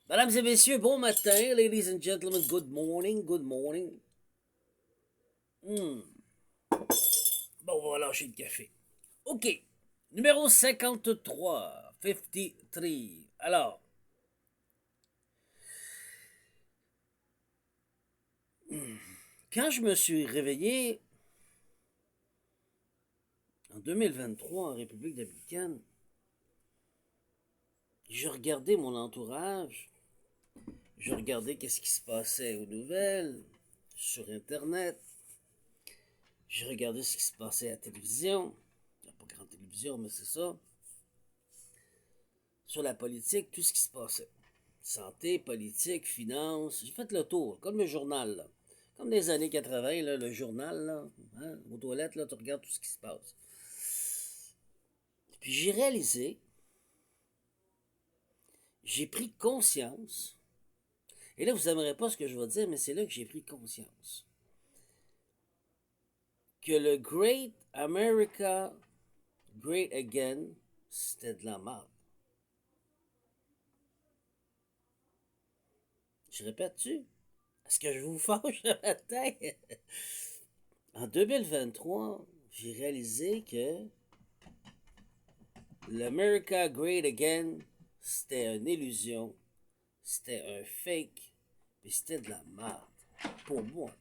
Mesdames et messieurs, bon matin, ladies and gentlemen, good morning, good morning. Bon, on va lâcher le café. OK, numéro 53, 53. Alors, quand je me suis réveillé en 2023 en République dominicaine, je regardais mon entourage, je regardais qu'est-ce qui se passait aux nouvelles, sur Internet, je regardais ce qui se passait à la télévision. Il n'y a pas grande télévision, mais c'est ça. Sur la politique, tout ce qui se passait. Santé, politique, finance. J'ai fait le tour, comme le journal, là. Comme des années 80, là, le journal, là, hein, aux toilettes, là, tu regardes tout ce qui se passe. Puis j'ai réalisé, j'ai pris conscience, et là, vous n'aimerez pas ce que je vais dire, mais c'est là que j'ai pris conscience, que le Great America Great Again, c'était de la merde. Je répète-tu? Est-ce que je vous fâche le matin? En 2023, j'ai réalisé que l'America Great Again, c'était une illusion, c'était un fake, puis c'était de la merde. Pour moi.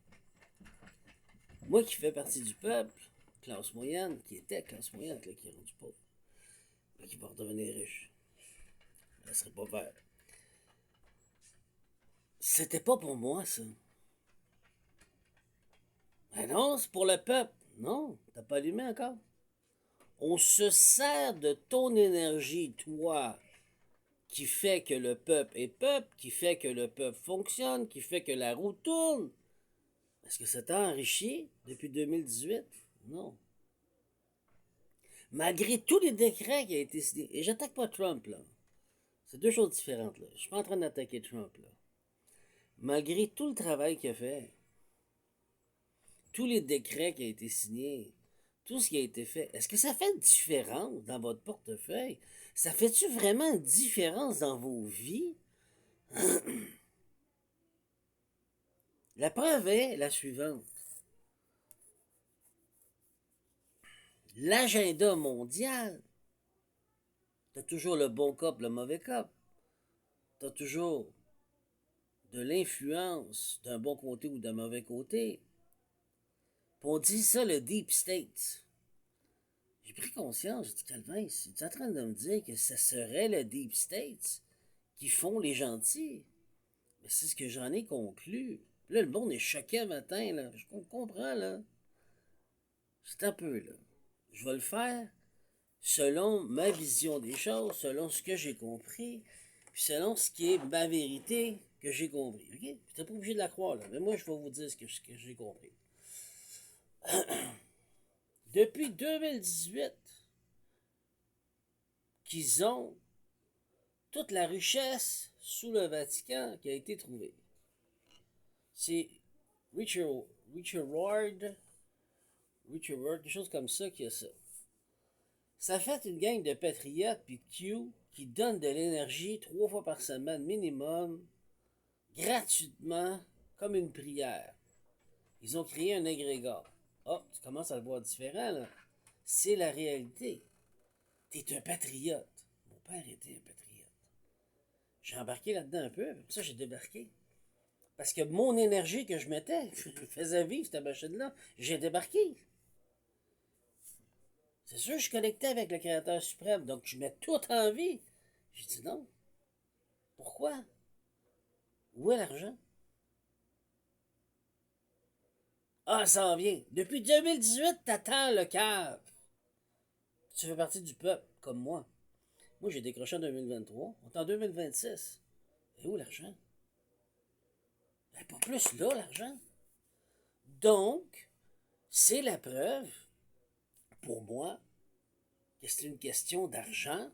Moi qui fais partie du peuple, classe moyenne, qui était classe moyenne, là, qui est rendu pauvre, mais qui va redevenir riche. Ça serait pas vert. C'était pas pour moi, ça. Ben non, c'est pour le peuple. Non, t'as pas allumé encore. On se sert de ton énergie, toi, qui fait que le peuple est peuple, qui fait que le peuple fonctionne, qui fait que la roue tourne. Est-ce que ça t'a enrichi depuis 2018? Non. Malgré tous les décrets qui ont été signés, et j'attaque pas Trump, là. C'est deux choses différentes, là. Je suis pas en train d'attaquer Trump, là. Malgré tout le travail qu'il a fait, tous les décrets qui ont été signés, tout ce qui a été fait, est-ce que ça fait une différence dans votre portefeuille? Ça fait-tu vraiment une différence dans vos vies? La preuve est la suivante. L'agenda mondial, t'as toujours le bon cop, le mauvais cop. T'as toujours de l'influence d'un bon côté ou d'un mauvais côté. Puis on dit ça le Deep State. J'ai pris conscience, j'ai dit, Calvin, tu es en train de me dire que ça serait le Deep State qui font les gentils? Mais c'est ce que j'en ai conclu. Là, le monde est choqué un matin, là. Je comprends, là. C'est un peu, là. Je vais le faire selon ma vision des choses, selon ce que j'ai compris, puis selon ce qui est ma vérité que j'ai compris. OK? Tu n'es pas obligé de la croire, là. Mais moi, je vais vous dire ce que j'ai compris. Depuis 2018, qu'ils ont toute la richesse sous le Vatican qui a été trouvée. C'est Richard, Richard Ward, quelque chose comme ça qui a ça. Ça fait une gang de patriotes puis de Q qui donnent de l'énergie 3 fois par semaine minimum, gratuitement, comme une prière. Ils ont créé un égrégore. Oh, tu commences à le voir différent, là. C'est la réalité. T'es un patriote. Mon père était un patriote. J'ai embarqué là-dedans un peu, puis ça, j'ai débarqué. Parce que mon énergie que je mettais, je faisais vivre cette machine-là. J'ai débarqué. C'est sûr, je connectais avec le Créateur suprême, donc je mets tout en vie. J'ai dit non. Pourquoi? Où est l'argent? Ah, ça en vient. Depuis 2018, t'attends le cave. Tu fais partie du peuple, comme moi. Moi, j'ai décroché en 2023. On est en 2026. Et où l'argent? Ben, pas plus là, l'argent. Donc, c'est la preuve, pour moi, que c'est une question d'argent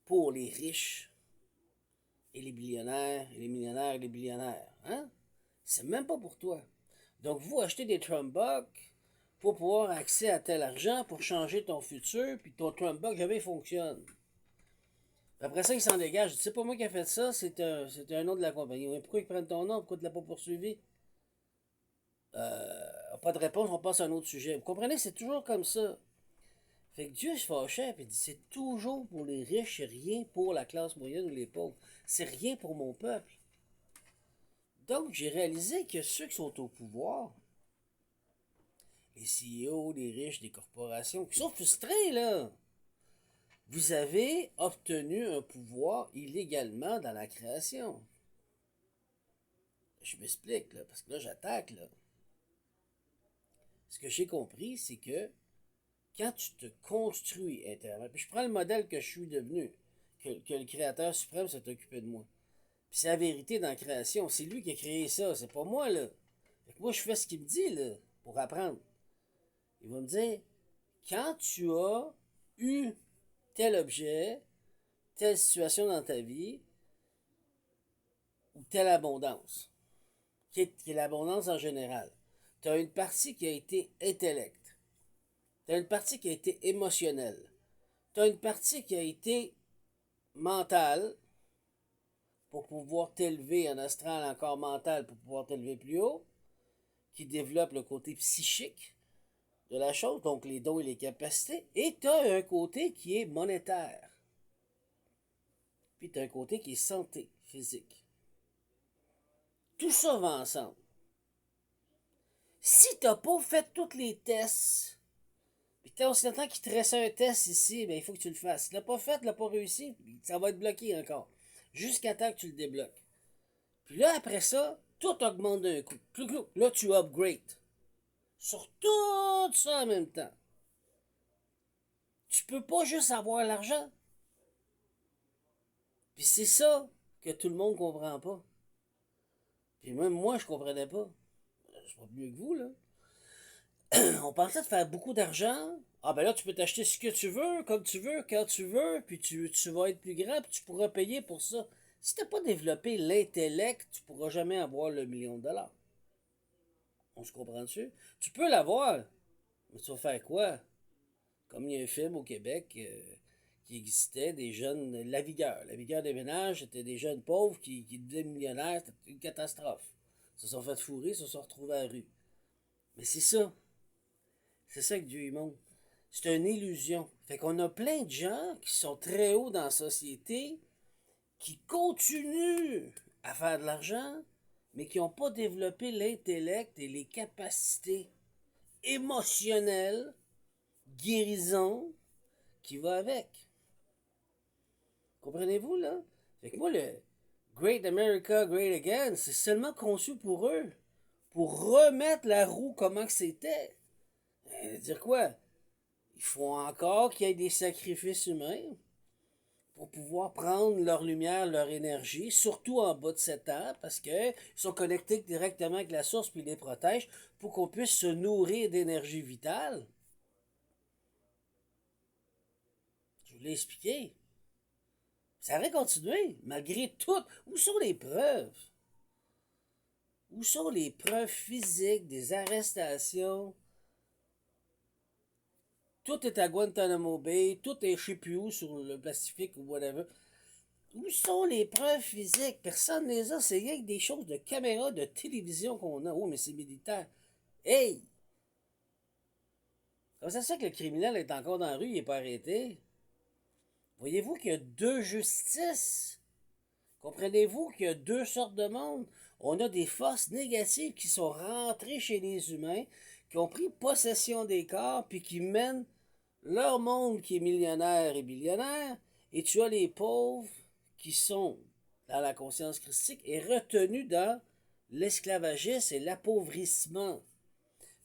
pour les riches et les billionnaires, et les millionnaires et les billionnaires. Hein? C'est même pas pour toi. Donc, vous achetez des Trumbuck pour pouvoir accéder à tel argent pour changer ton futur, puis ton Trumbuck jamais fonctionne. Après ça, il s'en dégage. C'est pas moi qui a fait ça, c'est un nom de la compagnie. Mais pourquoi ils prennent ton nom? Pourquoi tu l'as pas poursuivi? Pas de réponse, on passe à un autre sujet. Vous comprenez, c'est toujours comme ça. Fait que Dieu se fâchait et dit c'est toujours pour les riches et rien pour la classe moyenne ou les pauvres. C'est rien pour mon peuple. Donc j'ai réalisé que ceux qui sont au pouvoir, les CEO, les riches, les corporations, qui sont frustrés là, vous avez obtenu un pouvoir illégalement dans la création. Je m'explique là, parce que là j'attaque là. Ce que j'ai compris, c'est que quand tu te construis intérieurement, puis je prends le modèle que je suis devenu, que le Créateur suprême s'est occupé de moi. Puis c'est la vérité dans la création, c'est lui qui a créé ça, c'est pas moi là. Fait que moi je fais ce qu'il me dit là, pour apprendre. Il va me dire, quand tu as eu tel objet, telle situation dans ta vie, ou telle abondance, qui est l'abondance en général, tu as une partie qui a été intellect, tu as une partie qui a été émotionnelle, tu as une partie qui a été mentale, pour pouvoir t'élever en astral encore mental, pour pouvoir t'élever plus haut, qui développe le côté psychique de la chose, donc les dons et les capacités, et tu as un côté qui est monétaire. Puis tu as un côté qui est santé physique. Tout ça va ensemble. Si tu n'as pas fait tous les tests, puis tu aussi longtemps qu'il te reste un test ici, ben il faut que tu le fasses. Si tu l'as pas fait, tu l'as pas réussi, ça va être bloqué encore. Jusqu'à temps que tu le débloques. Puis là, après ça, tout augmente d'un coup. Là, tu upgrades. Sur tout ça en même temps. Tu peux pas juste avoir l'argent. Puis c'est ça que tout le monde comprend pas. Puis même moi, je comprenais pas. Je suis pas mieux que vous, là. On pensait de faire beaucoup d'argent. Ah ben là, tu peux t'acheter ce que tu veux, comme tu veux, quand tu veux, puis tu vas être plus grand, puis tu pourras payer pour ça. Si t'as pas développé l'intellect, tu pourras jamais avoir le million de dollars. On se comprend dessus? Tu peux l'avoir, mais tu vas faire quoi? Comme il y a un film au Québec qui existait, des jeunes, La Vigueur. La Vigueur des ménages, c'était des jeunes pauvres qui devenaient millionnaires, c'était une catastrophe. Ils se sont fait fourrer, ils se sont retrouvés à la rue. Mais c'est ça. C'est ça que Dieu y montre. C'est une illusion. Fait qu'on a plein de gens qui sont très hauts dans la société, qui continuent à faire de l'argent, mais qui n'ont pas développé l'intellect et les capacités émotionnelles, guérison, qui va avec. Comprenez-vous, là? Fait que moi, le Great America, Great Again, c'est seulement conçu pour eux. Pour remettre la roue comment que c'était. Dire quoi? Il faut encore qu'il y ait des sacrifices humains pour pouvoir prendre leur lumière, leur énergie, surtout en bas de 7 ans, parce qu'ils sont connectés directement avec la source puis ils les protègent pour qu'on puisse se nourrir d'énergie vitale. Je vous l'ai expliqué. Ça aurait continué, malgré tout. Où sont les preuves? Où sont les preuves physiques des arrestations? Tout est à Guantanamo Bay, tout est je sais plus où sur le Pacifique ou whatever. Où sont les preuves physiques? Personne ne les a. C'est rien que des choses de caméra, de télévision qu'on a. Oh, mais c'est militaire. Hey! Comment ça se fait que le criminel est encore dans la rue, il n'est pas arrêté? Voyez-vous qu'il y a deux justices? Comprenez-vous qu'il y a deux sortes de monde? On a des forces négatives qui sont rentrées chez les humains, qui ont pris possession des corps, puis qui mènent leur monde qui est millionnaire et billionnaire, et tu as les pauvres qui sont dans la conscience christique et retenus dans l'esclavagisme et l'appauvrissement.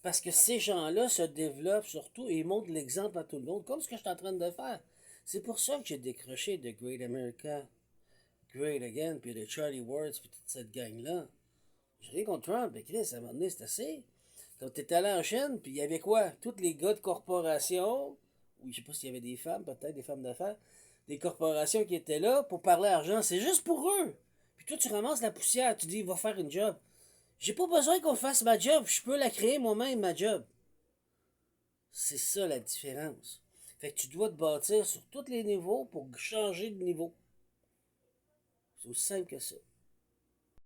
Parce que ces gens-là se développent surtout et montrent l'exemple à tout le monde, comme ce que je suis en train de faire. C'est pour ça que j'ai décroché de Great America, Great Again, puis de Charlie Words, puis toute cette gang-là. J'ai rien contre Trump, mais Chris, à un moment donné, c'est assez. Quand t'es allé en Chine, puis il y avait quoi? Tous les gars de corporations, ou je sais pas s'il y avait des femmes, peut-être des femmes d'affaires, des corporations qui étaient là pour parler argent. C'est juste pour eux. Puis toi, tu ramasses la poussière, tu dis, va faire une job. J'ai pas besoin qu'on fasse ma job, je peux la créer moi-même, ma job. C'est ça la différence. Fait que tu dois te bâtir sur tous les niveaux pour changer de niveau. C'est aussi simple que ça.